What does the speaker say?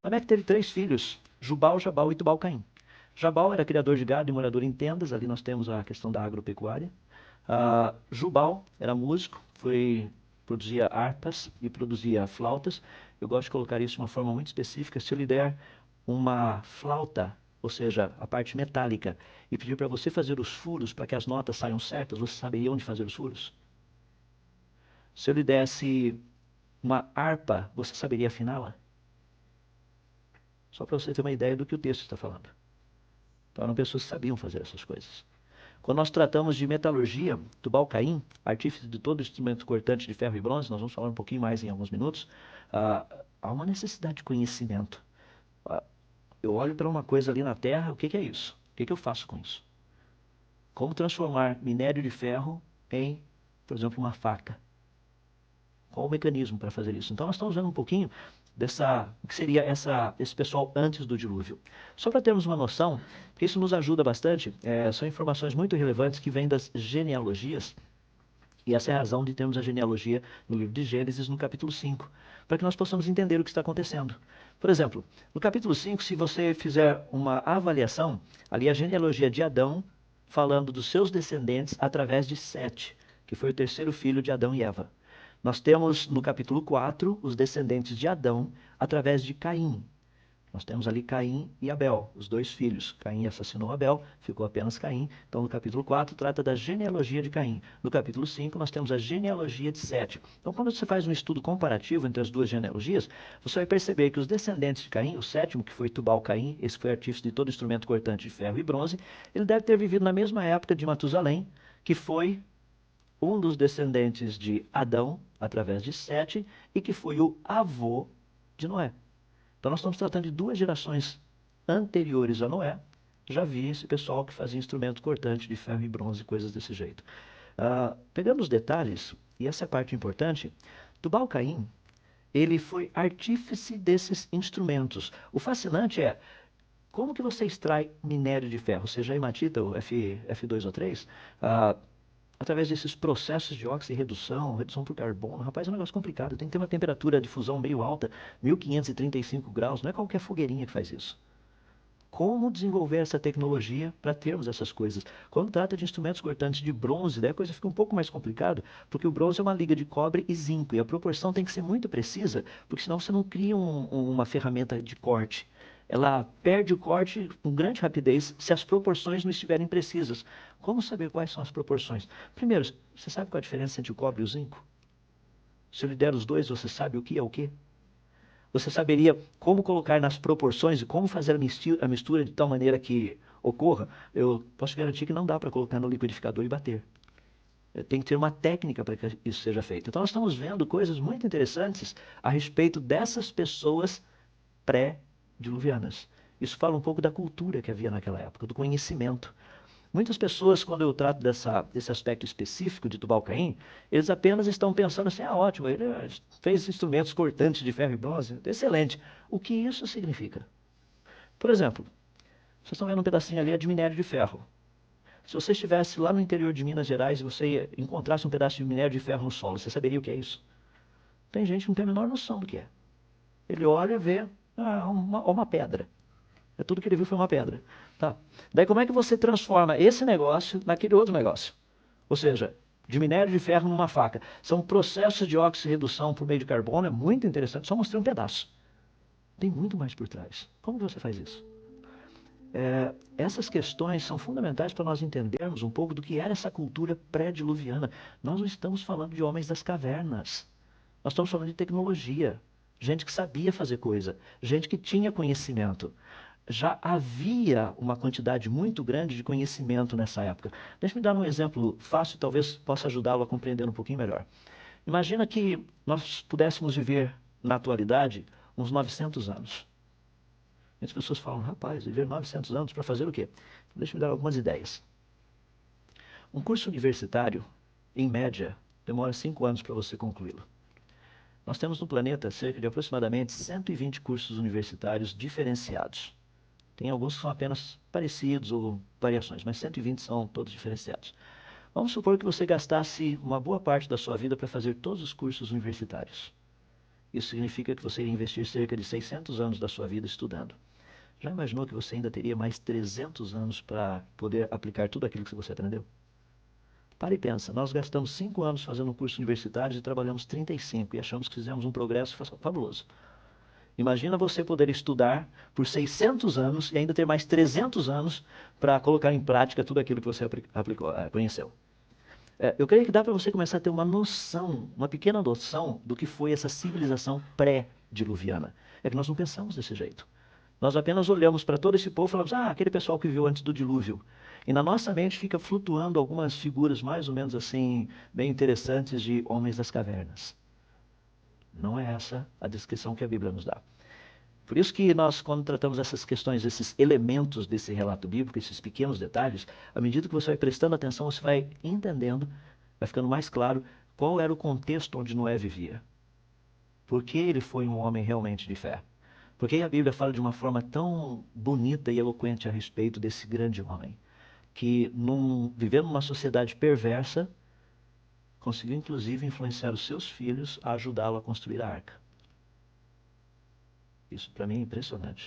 Lameque teve 3 filhos, Jubal, Jabal e Tubal-Caim. Jabal era criador de gado e morador em tendas, ali nós temos a questão da agropecuária. Jubal era músico, produzia harpas e produzia flautas. Eu gosto de colocar isso de uma forma muito específica. Se eu lhe der uma flauta, ou seja, a parte metálica, e pedir para você fazer os furos para que as notas saiam certas, você saberia onde fazer os furos? Se eu lhe desse uma harpa, você saberia afiná-la? Só para você ter uma ideia do que o texto está falando. Então eram pessoas que sabiam fazer essas coisas. Quando nós tratamos de metalurgia, Tubal-Caim, artífice de todo instrumento cortante de ferro e bronze, nós vamos falar um pouquinho mais em alguns minutos, há uma necessidade de conhecimento. Eu olho para uma coisa ali na terra, o que é isso? O que eu faço com isso? Como transformar minério de ferro em, por exemplo, uma faca? Qual o mecanismo para fazer isso? Então nós estamos vendo um pouquinho o que seria esse pessoal antes do dilúvio. Só para termos uma noção, porque isso nos ajuda bastante, são informações muito relevantes que vêm das genealogias, e essa é a razão de termos a genealogia no livro de Gênesis, no capítulo 5, para que nós possamos entender o que está acontecendo. Por exemplo, no capítulo 5, se você fizer uma avaliação, ali a genealogia de Adão, falando dos seus descendentes através de Sete, que foi o terceiro filho de Adão e Eva. Nós temos no capítulo 4 os descendentes de Adão através de Caim. Nós temos ali Caim e Abel, os 2 filhos. Caim assassinou Abel, ficou apenas Caim. Então, no capítulo 4, trata da genealogia de Caim. No capítulo 5, nós temos a genealogia de Sete. Então, quando você faz um estudo comparativo entre as duas genealogias, você vai perceber que os descendentes de Caim, o sétimo, que foi Tubal-Caim, esse foi artífice de todo instrumento cortante de ferro e bronze, ele deve ter vivido na mesma época de Matusalém, que foi um dos descendentes de Adão, através de Sete, e que foi o avô de Noé. Então nós estamos tratando de 2 gerações anteriores a Noé. Já vi esse pessoal que fazia instrumento cortante de ferro e bronze, coisas desse jeito. Pegando os detalhes, e essa é a parte importante, Tubal-Caim, ele foi artífice desses instrumentos. O fascinante é, como que você extrai minério de ferro, seja a hematita, o F2O3, através desses processos de oxirredução, redução por carbono? Rapaz, é um negócio complicado. Tem que ter uma temperatura de fusão meio alta, 1535 graus. Não é qualquer fogueirinha que faz isso. Como desenvolver essa tecnologia para termos essas coisas? Quando trata de instrumentos cortantes de bronze, daí a coisa fica um pouco mais complicada, porque o bronze é uma liga de cobre e zinco, e a proporção tem que ser muito precisa, porque senão você não cria uma ferramenta de corte. Ela perde o corte com grande rapidez se as proporções não estiverem precisas. Como saber quais são as proporções? Primeiro, você sabe qual a diferença entre o cobre e o zinco? Se eu lhe der os dois, você sabe o que é o que? Você saberia como colocar nas proporções e como fazer a mistura de tal maneira que ocorra? Eu posso garantir que não dá para colocar no liquidificador e bater. Tem que ter uma técnica para que isso seja feito. Então nós estamos vendo coisas muito interessantes a respeito dessas pessoas pré-diluvianas. Isso fala um pouco da cultura que havia naquela época, do conhecimento. Muitas pessoas, quando eu trato desse aspecto específico de Tubal-Caim, eles apenas estão pensando assim, ótimo, ele fez instrumentos cortantes de ferro e bronze, excelente. O que isso significa? Por exemplo, vocês estão vendo um pedacinho ali de minério de ferro. Se você estivesse lá no interior de Minas Gerais e você encontrasse um pedaço de minério de ferro no solo, você saberia o que é isso? Tem gente que não tem a menor noção do que é. Ele olha e vê uma pedra. Tudo que ele viu foi uma pedra. Tá. Daí como é que você transforma esse negócio naquele outro negócio? Ou seja, de minério de ferro numa faca. São processos de oxirredução por meio de carbono, é muito interessante. Só mostrei um pedaço. Tem muito mais por trás. Como que você faz isso? Essas questões são fundamentais para nós entendermos um pouco do que era essa cultura pré-diluviana. Nós não estamos falando de homens das cavernas. Nós estamos falando de tecnologia. Gente que sabia fazer coisa. Gente que tinha conhecimento. Já havia uma quantidade muito grande de conhecimento nessa época. Deixa-me dar um exemplo fácil, talvez possa ajudá-lo a compreender um pouquinho melhor. Imagina que nós pudéssemos viver na atualidade uns 900 anos. As pessoas falam, rapaz, viver 900 anos para fazer o quê? Deixa-me dar algumas ideias. Um curso universitário, em média, demora 5 anos para você concluí-lo. Nós temos no planeta cerca de aproximadamente 120 cursos universitários diferenciados. Tem alguns que são apenas parecidos ou variações, mas 120 são todos diferenciados. Vamos supor que você gastasse uma boa parte da sua vida para fazer todos os cursos universitários. Isso significa que você iria investir cerca de 600 anos da sua vida estudando. Já imaginou que você ainda teria mais 300 anos para poder aplicar tudo aquilo que você aprendeu? Para e pensa, nós gastamos 5 anos fazendo um curso universitário e trabalhamos 35 e achamos que fizemos um progresso fabuloso. Imagina você poder estudar por 600 anos e ainda ter mais 300 anos para colocar em prática tudo aquilo que você aplicou, conheceu. Eu creio que dá para você começar a ter uma noção, uma pequena noção do que foi essa civilização pré-diluviana. É que nós não pensamos desse jeito. Nós apenas olhamos para todo esse povo e falamos, aquele pessoal que viveu antes do dilúvio. E na nossa mente fica flutuando algumas figuras mais ou menos assim, bem interessantes de homens das cavernas. Não é essa a descrição que a Bíblia nos dá. Por isso que nós, quando tratamos essas questões, esses elementos desse relato bíblico, esses pequenos detalhes, à medida que você vai prestando atenção, você vai entendendo, vai ficando mais claro qual era o contexto onde Noé vivia. Por que ele foi um homem realmente de fé? Por que a Bíblia fala de uma forma tão bonita e eloquente a respeito desse grande homem? Que, vivendo numa sociedade perversa, conseguiu inclusive influenciar os seus filhos a ajudá-lo a construir a arca. Isso para mim é impressionante.